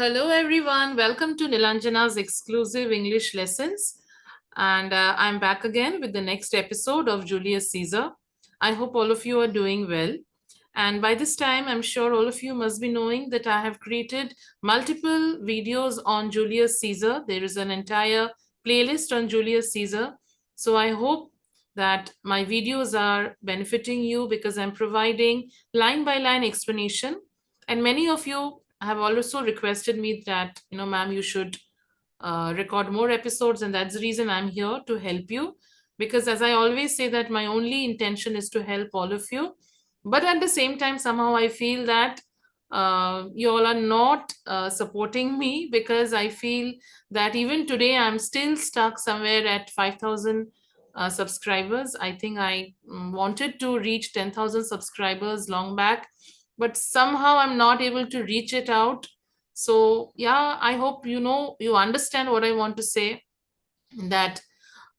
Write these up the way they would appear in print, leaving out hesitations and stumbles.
Hello, everyone. Welcome to Nilanjana's exclusive English lessons. And I'm back again with the next episode of Julius Caesar. I hope all of you are doing well. And by this time, I'm sure all of you must be knowing that I have created multiple videos on Julius Caesar. There is an entire playlist on Julius Caesar. So I hope that my videos are benefiting you because I'm providing line by line explanation. And many of you have also requested me that, ma'am, you should record more episodes. And that's the reason I'm here to help you. Because as I always say, that my only intention is to help all of you. But at the same time, somehow I feel that you all are not supporting me, because I feel that even today I'm still stuck somewhere at 5,000 subscribers. I think I wanted to reach 10,000 subscribers long back, but somehow I'm not able to reach it out. So yeah, I hope you understand what I want to say, that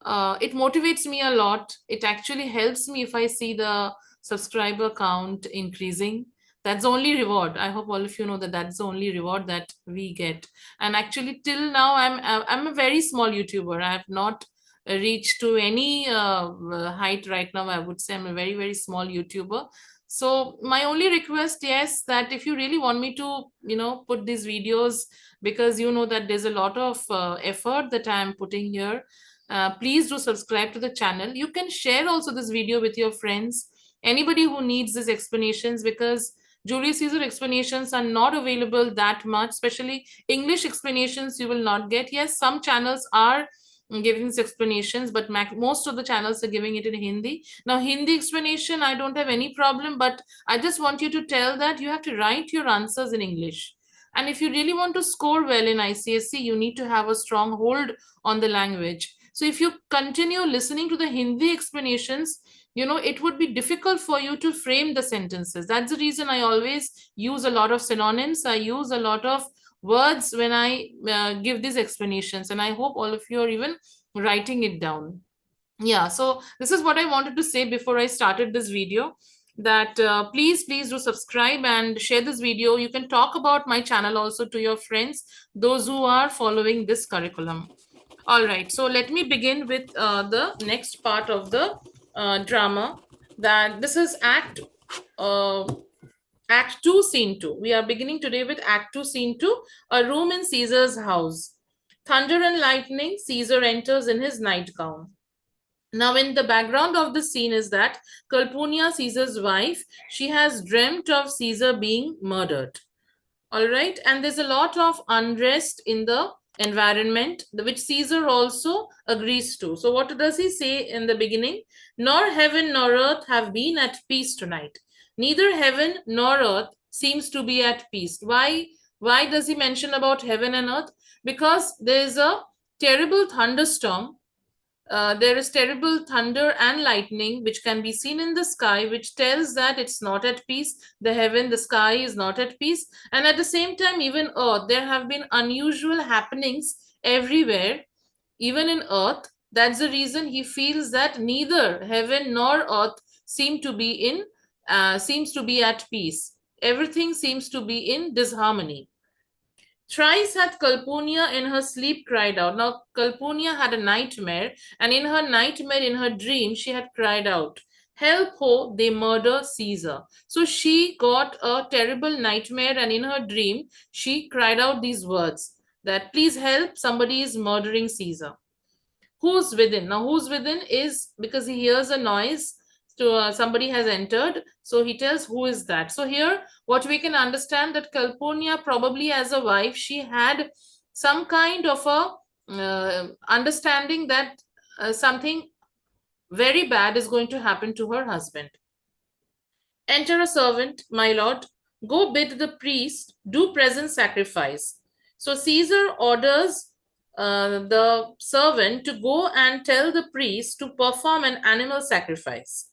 it motivates me a lot. It actually helps me if I see the subscriber count increasing. That's the only reward. I hope all of you know that that's the only reward that we get. And actually, till now, I'm a very small YouTuber. I have not reached to any height right now. I would say I'm a very, very small YouTuber. So my only request, yes, that if you really want me to, put these videos, because you know that there's a lot of effort that I'm putting here. Please do subscribe to the channel. You can share also this video with your friends, anybody who needs these explanations, because Julius Caesar explanations are not available that much, especially English explanations you will not get. Yes, some channels are giving these explanations, but most of the channels are giving it in Hindi. Now, Hindi explanation, I don't have any problem, but I just want you to tell that you have to write your answers in English. And if you really want to score well in ICSE, you need to have a strong hold on the language. So if you continue listening to the Hindi explanations, it would be difficult for you to frame the sentences. That's the reason I always use a lot of synonyms. I use a lot of words when I give these explanations. And I hope all of you are even writing it down. Yeah, so this is what I wanted to say before I started this video, that please do subscribe and share this video. You can talk about my channel also to your friends, those who are following this curriculum. All right, so let me begin with the next part of the drama. That this is Act 2, Scene 2. We are beginning today with Act 2, Scene 2, a room in Caesar's house. Thunder and lightning, Caesar enters in his nightgown. Now, in the background of the scene is that Calpurnia, Caesar's wife, she has dreamt of Caesar being murdered. All right, and there's a lot of unrest in the environment, which Caesar also agrees to. So what does he say in the beginning? Nor heaven nor earth have been at peace tonight. Neither heaven nor earth seems to be at peace. Why does he mention about heaven and earth? Because there is a terrible thunderstorm. There is terrible thunder and lightning which can be seen in the sky, which tells that it's not at peace. The heaven, the sky is not at peace. And at the same time, even earth, there have been unusual happenings everywhere, even in earth. That's the reason he feels that neither heaven nor earth seems to be at peace. Everything seems to be in disharmony. Thrice hath Calpurnia in her sleep cried out. Now, Calpurnia had a nightmare, and in her nightmare, in her dream, she had cried out, "Help, ho, they murder Caesar." So she got a terrible nightmare, and in her dream, she cried out these words, that please help, somebody is murdering Caesar. Who's within? Now, who's within is because he hears a noise. So somebody has entered. So he tells who is that. So here, what we can understand, that Calpurnia probably as a wife, she had some kind of a understanding that something very bad is going to happen to her husband. Enter a servant, my lord. Go bid the priest do present sacrifice. So Caesar orders the servant to go and tell the priest to perform an animal sacrifice.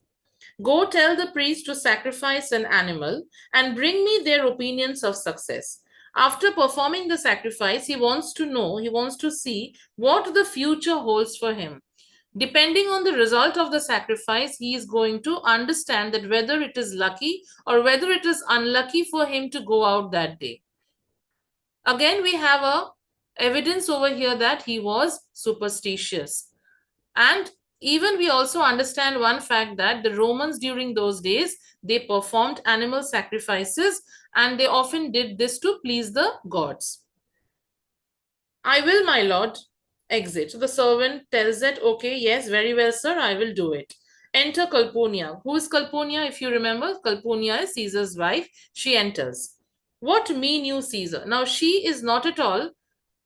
Go tell the priest to sacrifice an animal and bring me their opinions of success. After performing the sacrifice, he wants to see what the future holds for him. Depending on the result of the sacrifice, he is going to understand that whether it is lucky or whether it is unlucky for him to go out that day. Again, we have a evidence over here that he was superstitious. And even we also understand one fact that the Romans during those days, they performed animal sacrifices and they often did this to please the gods. I will, my lord. Exit. So the servant tells that, okay, yes, very well, sir, I will do it. Enter Calpurnia. Who is Calpurnia? If you remember, Calpurnia is Caesar's wife. She enters. What mean you, Caesar? Now, she is not at all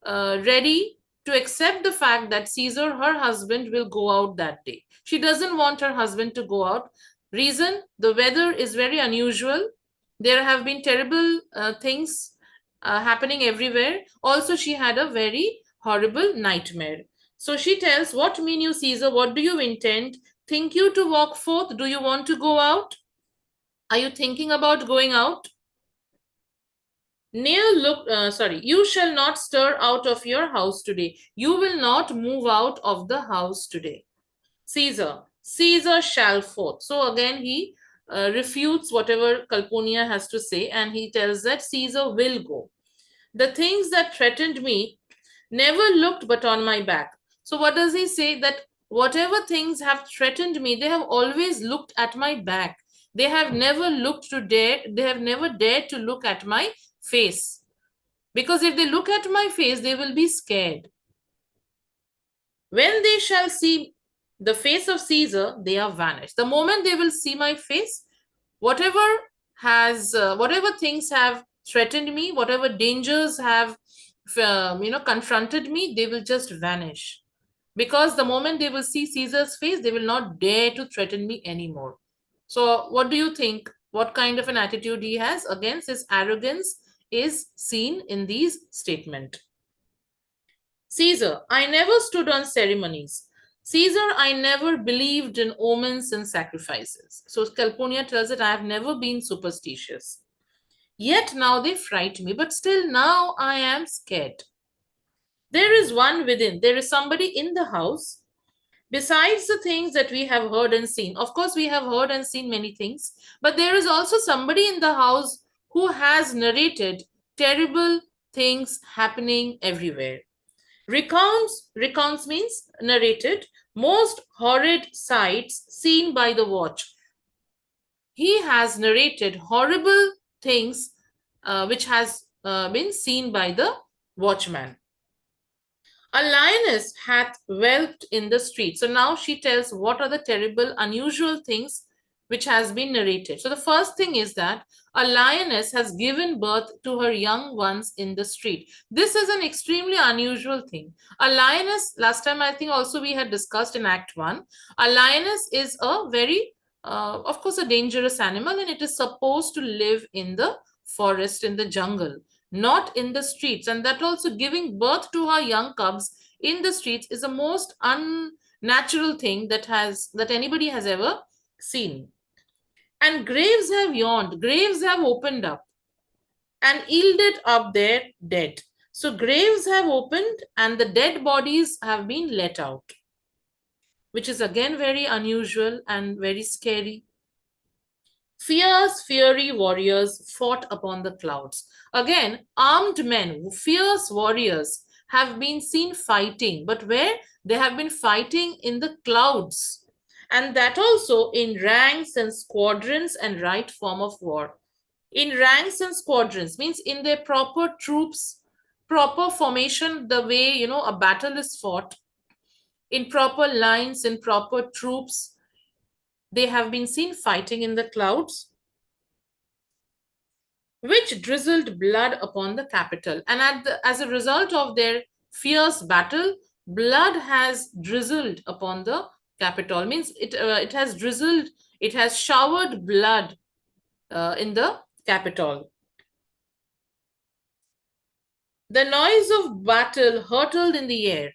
ready to accept the fact that Caesar, her husband, will go out that day. She doesn't want her husband to go out. Reason, the weather is very unusual. There have been terrible things happening everywhere. Also, she had a very horrible nightmare. So she tells, what mean you, Caesar? What do you intend? Think you to walk forth? Do you want to go out? Are you thinking about going out? You shall not stir out of your house today. You will not move out of the house today. Caesar shall forth. So again, he refutes whatever Calpurnia has to say, and he tells that Caesar will go. The things that threatened me never looked but on my back. So what does he say? That whatever things have threatened me, they have always looked at my back. They have never they have never dared to look at my face. Because if they look at my face, they will be scared. When they shall see the face of Caesar, they are vanished. The moment they will see my face, whatever whatever things have threatened me, whatever dangers have, confronted me, they will just vanish. Because the moment they will see Caesar's face, they will not dare to threaten me anymore. So, what do you think? What kind of an attitude he has? Against his arrogance is seen in these statements. Caesar, I never stood on ceremonies. Caesar, I never believed in omens and sacrifices. So Calpurnia tells it, I have never been superstitious. Yet now they fright me, but still now I am scared. There is one within, there is somebody in the house. Besides the things that we have heard and seen, of course, we have heard and seen many things, but there is also somebody in the house who has narrated terrible things happening everywhere. Recounts means narrated, most horrid sights seen by the watch. He has narrated horrible things which has been seen by the watchman. A lioness hath whelped in the street. So now she tells what are the terrible, unusual things which has been narrated. So the first thing is that a lioness has given birth to her young ones in the street. This is an extremely unusual thing. A lioness, last time I think also we had discussed in Act 1, a lioness is a very, of course, a dangerous animal and it is supposed to live in the forest, in the jungle, not in the streets. And that also giving birth to her young cubs in the streets is the most unnatural thing that anybody has ever seen. And graves have yawned, graves have opened up and yielded up their dead. So graves have opened and the dead bodies have been let out, which is again very unusual and very scary. Fierce, fiery warriors fought upon the clouds. Again, armed men, fierce warriors have been seen fighting, but where? They have been fighting in the clouds. And that also in ranks and squadrons and right form of war. In ranks and squadrons means in their proper troops, proper formation, the way, a battle is fought. In proper lines, in proper troops, they have been seen fighting in the clouds, which drizzled blood upon the capital. And as a result of their fierce battle, blood has drizzled upon the capital. Means it has drizzled, it has showered blood in the capital. The noise of battle hurtled in the air.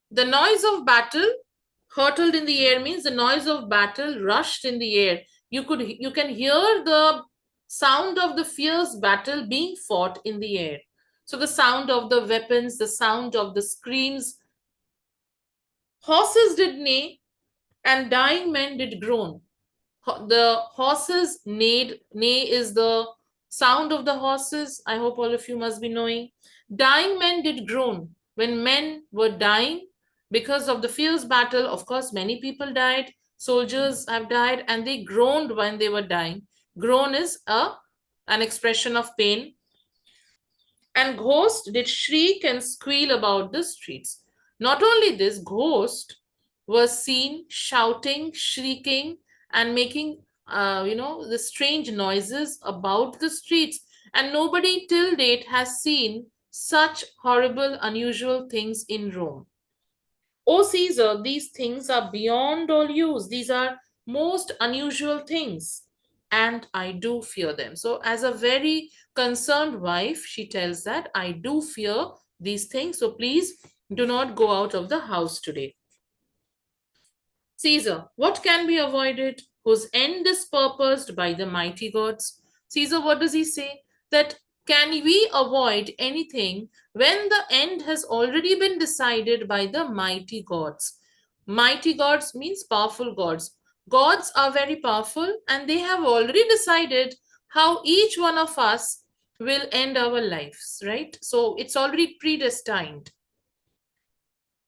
The noise of battle hurtled in the air means the noise of battle rushed in the air. You can hear the sound of the fierce battle being fought in the air. So the sound of the weapons, the sound of the screams. Horses did neigh and dying men did groan. The horses neighed. Neigh is the Sound of the horses, I hope all of you must be knowing. Dying men did groan. When men were dying because of the fierce battle, of course, many people died. Soldiers have died and they groaned when they were dying. Groan is an expression of pain. And ghosts did shriek and squeal about the streets. Not only this, ghost was seen shouting, shrieking, and making, the strange noises about the streets. And nobody till date has seen such horrible, unusual things in Rome. O Caesar, these things are beyond all use. These are most unusual things, and I do fear them. So, as a very concerned wife, she tells that I do fear these things. So, please do not go out of the house today. Caesar, what can be avoided, whose end is purposed by the mighty gods? Caesar, what does he say? That can we avoid anything when the end has already been decided by the mighty gods? Mighty gods means powerful gods. Gods are very powerful and they have already decided how each one of us will end our lives, right? So it's already predestined.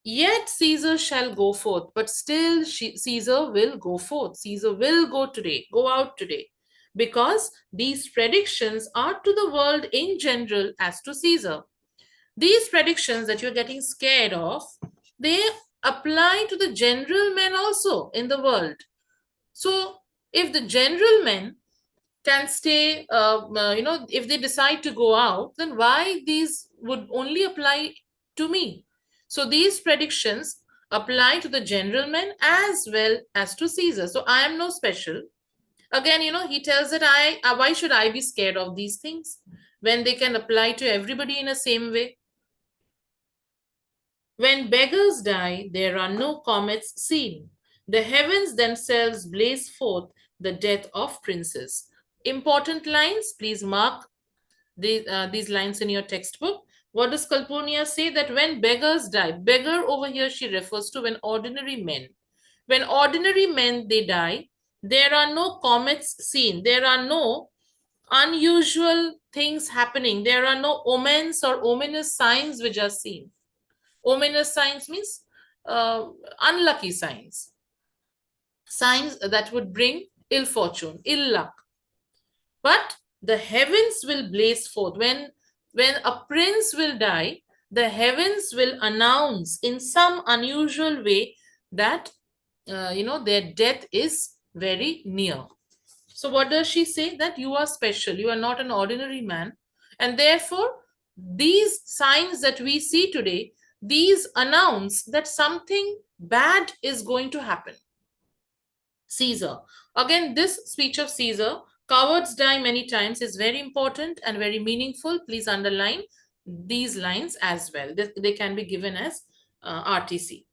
Yet Caesar shall go forth, but still Caesar will go forth. Caesar will go today, go out today, because these predictions are to the world in general as to Caesar. These predictions that you're getting scared of, they apply to the general men also in the world. So if the general men can stay, if they decide to go out, then why these would only apply to me? So these predictions apply to the general men as well as to Caesar. So I am no special. Again, he tells that why should I be scared of these things when they can apply to everybody in the same way? When beggars die, there are no comets seen. The heavens themselves blaze forth the death of princes. Important lines, please mark these lines in your textbook. What does Calpurnia say? That when beggars die, beggar over here she refers to when ordinary men. When ordinary men they die, there are no comets seen. There are no unusual things happening. There are no omens or ominous signs which are seen. Ominous signs means unlucky signs. Signs that would bring ill fortune, ill luck. But the heavens will blaze forth. When a prince will die, the heavens will announce in some unusual way that their death is very near. So what does she say? That you are special, you are not an ordinary man, and therefore these signs that we see today, these announce that something bad is going to happen. Caesar. Again, this speech of Caesar, cowards die many times, is very important and very meaningful. Please underline these lines as well. They can be given as RTC.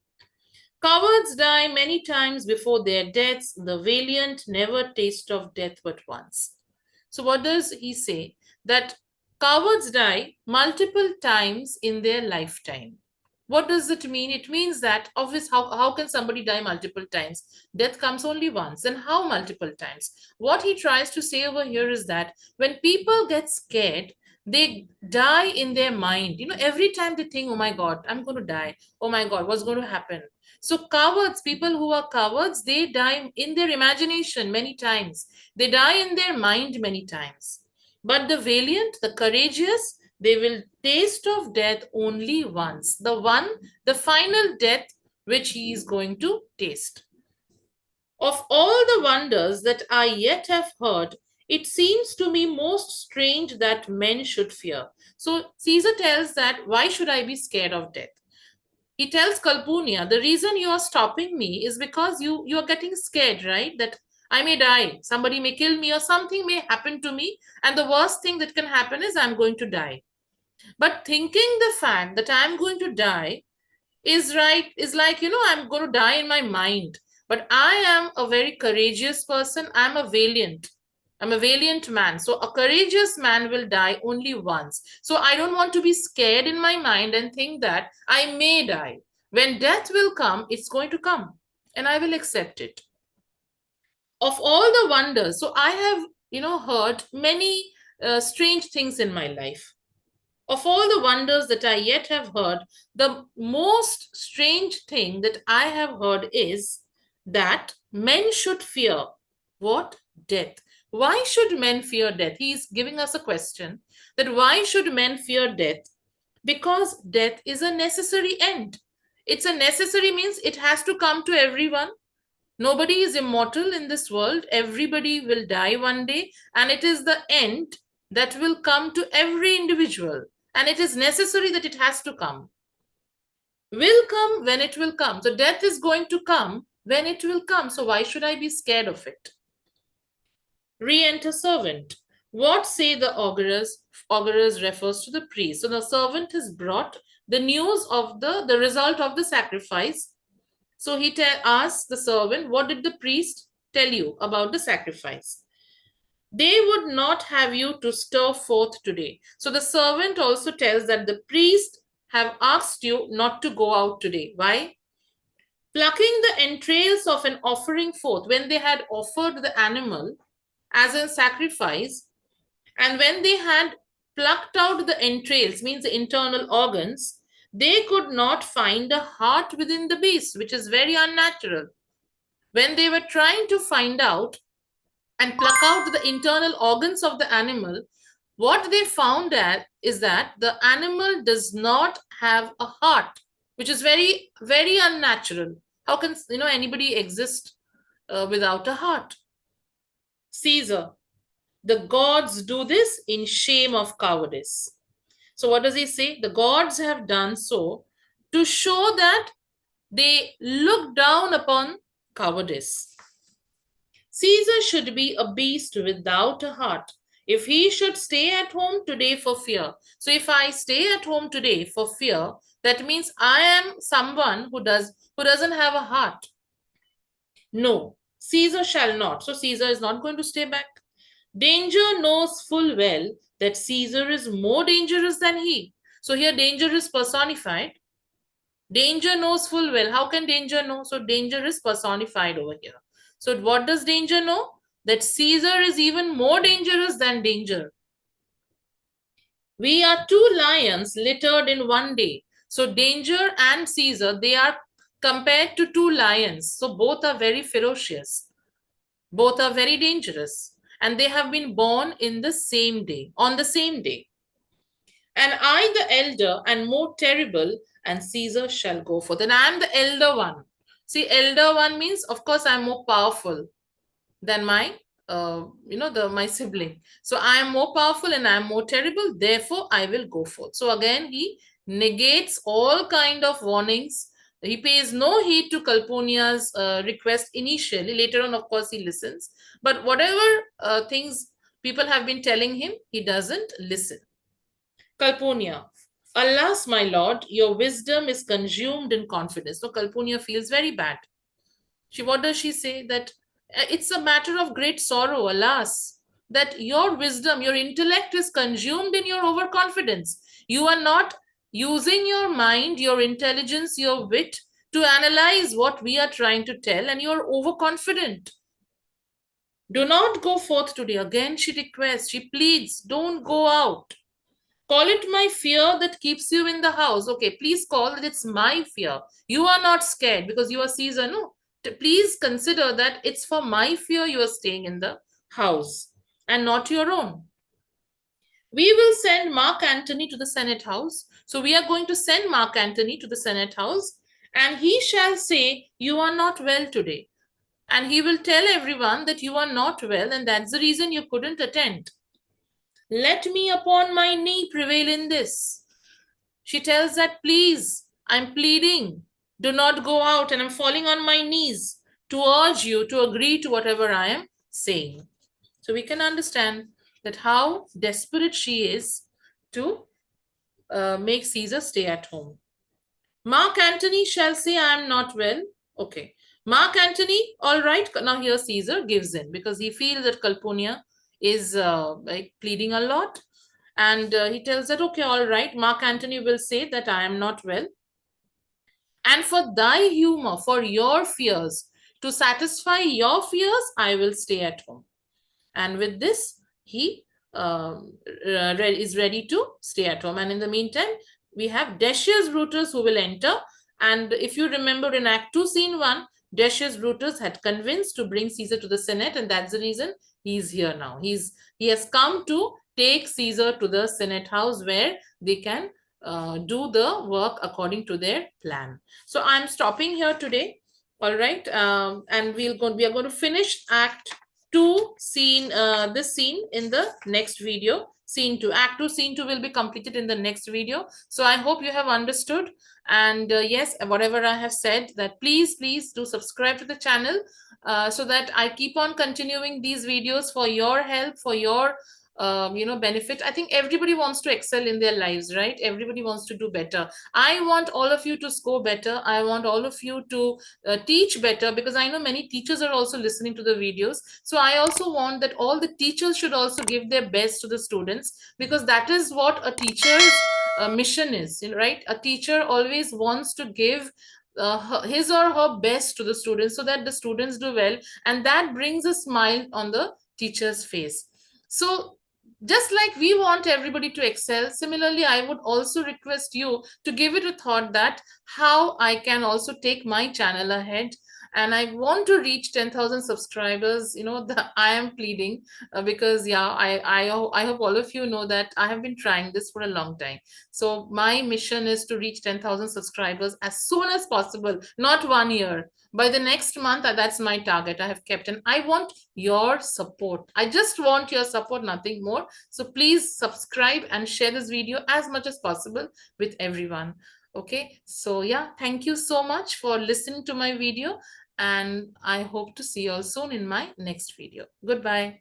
Cowards die many times before their deaths. The valiant never taste of death but once. So what does he say? That cowards die multiple times in their lifetime. What does it mean? It means that obviously, how can somebody die multiple times? Death comes only once. And how multiple times? What he tries to say over here is that when people get scared, they die in their mind. Every time they think, oh my God, I'm going to die. Oh my God, what's going to happen? So cowards, people who are cowards, they die in their imagination many times. They die in their mind many times. But the valiant, the courageous, they will taste of death only once. The final death which he is going to taste. Of all the wonders that I yet have heard, it seems to me most strange that men should fear. So Caesar tells that, why should I be scared of death? He tells Calpurnia, the reason you are stopping me is because you are getting scared, right? That I may die, somebody may kill me, or something may happen to me, and the worst thing that can happen is I'm going to die. But thinking the fact that I'm going to die is right, is like, I'm going to die in my mind. But I am a very courageous person. I'm a valiant man. So a courageous man will die only once. So I don't want to be scared in my mind and think that I may die. When death will come, it's going to come and I will accept it. Of all the wonders, so I have, heard many strange things in my life. Of all the wonders that I yet have heard, the most strange thing that I have heard is that men should fear what? Death. Why should men fear death? He is giving us a question that why should men fear death? Because death is a necessary end. It's a necessary means it has to come to everyone. Nobody is immortal in this world. Everybody will die one day, and it is the end that will come to every individual. And it is necessary that it has to come. Will come when it will come. So death is going to come when it will come. So why should I be scared of it? Re-enter servant. What say the augurers? Augurers refers to the priest. So the servant has brought the news of the result of the sacrifice. So he asks the servant, what did the priest tell you about the sacrifice? They would not have you to stir forth today. So the servant also tells that the priest have asked you not to go out today. Why? Plucking the entrails of an offering forth, when they had offered the animal as a sacrifice, and when they had plucked out the entrails, means the internal organs, they could not find a heart within the beast, which is very unnatural. When they were trying to find out and pluck out the internal organs of the animal, what they found at is that the animal does not have a heart, which is very, very unnatural. How can anybody exist without a heart? Caesar, the gods do this in shame of cowardice. So what does he say? The gods have done so to show that they look down upon cowardice. Caesar should be a beast without a heart. If he should stay at home today for fear. So if I stay at home today for fear, that means I am someone who doesn't have a heart. No, Caesar shall not. So Caesar is not going to stay back. Danger knows full well that Caesar is more dangerous than he. So here danger is personified. Danger knows full well. How can danger know? So danger is personified over here. So what does danger know? That Caesar is even more dangerous than danger. We are two lions littered in one day. So danger and Caesar, they are compared to two lions. So both are very ferocious. Both are very dangerous. And they have been born in the same day, on the same day. And I, the elder and more terrible, and Caesar shall go forth. And I am the elder one. See, elder one means, of course, I'm more powerful than my, my sibling. So I am more powerful and I am more terrible. Therefore, I will go forth. So again, he negates all kind of warnings. He pays no heed to Kalpunia's request initially. Later on, of course, he listens. But whatever things people have been telling him, he doesn't listen. Kalpunia, alas, my lord, your wisdom is consumed in confidence. So Kalpunia feels very bad. What does she say? That it's a matter of great sorrow, alas, that your wisdom, your intellect is consumed in your overconfidence. You are not using your mind, your intelligence, your wit to analyze what we are trying to tell, and you're overconfident. Do not go forth today. Again, she requests, she pleads, don't go out. Call it my fear that keeps you in the house. Okay, please call that it's my fear. You are not scared because you are Caesar. No, please consider that it's for my fear you are staying in the house and not your own. We will send Mark Antony to the Senate house. So we are going to send Mark Antony to the Senate house, and he shall say, you are not well today. And he will tell everyone that you are not well, and that's the reason you couldn't attend. Let me upon my knee prevail in this. She tells that, please, I'm pleading. Do not go out, and I'm falling on my knees to urge you to agree to whatever I am saying. So we can understand that how desperate she is to make Caesar stay at home. Mark Antony shall say, I am not well. Okay. Mark Antony, all right. Now here Caesar gives in because he feels that Kalpunia is pleading a lot. And he tells that, okay, all right, Mark Antony will say that I am not well. And for thy humor, for your fears, to satisfy your fears, I will stay at home. And with this, he is ready to stay at home. And in the meantime, we have Decius Brutus who will enter. And if you remember in Act 2, Scene 1, Decius Brutus had convinced to bring Caesar to the Senate, and that's the reason he's here now. He has come to take Caesar to the Senate house where they can do the work according to their plan. So I'm stopping here today. All right, and we are going to finish Act 2 scene, this scene in the next video. Scene 2, Act 2, Scene 2 will be completed in the next video. So I hope you have understood. And yes, whatever I have said, that please do subscribe to the channel so that I keep on continuing these videos for your help, for your benefit. I think everybody wants to excel in their lives, right? Everybody wants to do better. I want all of you to score better. I want all of you to teach better, because I know many teachers are also listening to the videos. So I also want that all the teachers should also give their best to the students, because that is what a teacher's mission is, right? A teacher always wants to give his or her best to the students so that the students do well, and that brings a smile on the teacher's face. So just like we want everybody to excel, similarly, I would also request you to give it a thought that how I can also take my channel ahead. And I want to reach 10,000 subscribers. I am pleading because yeah, I hope all of you know that I have been trying this for a long time. So my mission is to reach 10,000 subscribers as soon as possible, not 1 year. By the next month, that's my target I have kept, and I want your support. I just want your support, nothing more. So please subscribe and share this video as much as possible with everyone. Okay, so yeah, thank you so much for listening to my video, and I hope to see you all soon in my next video. Goodbye.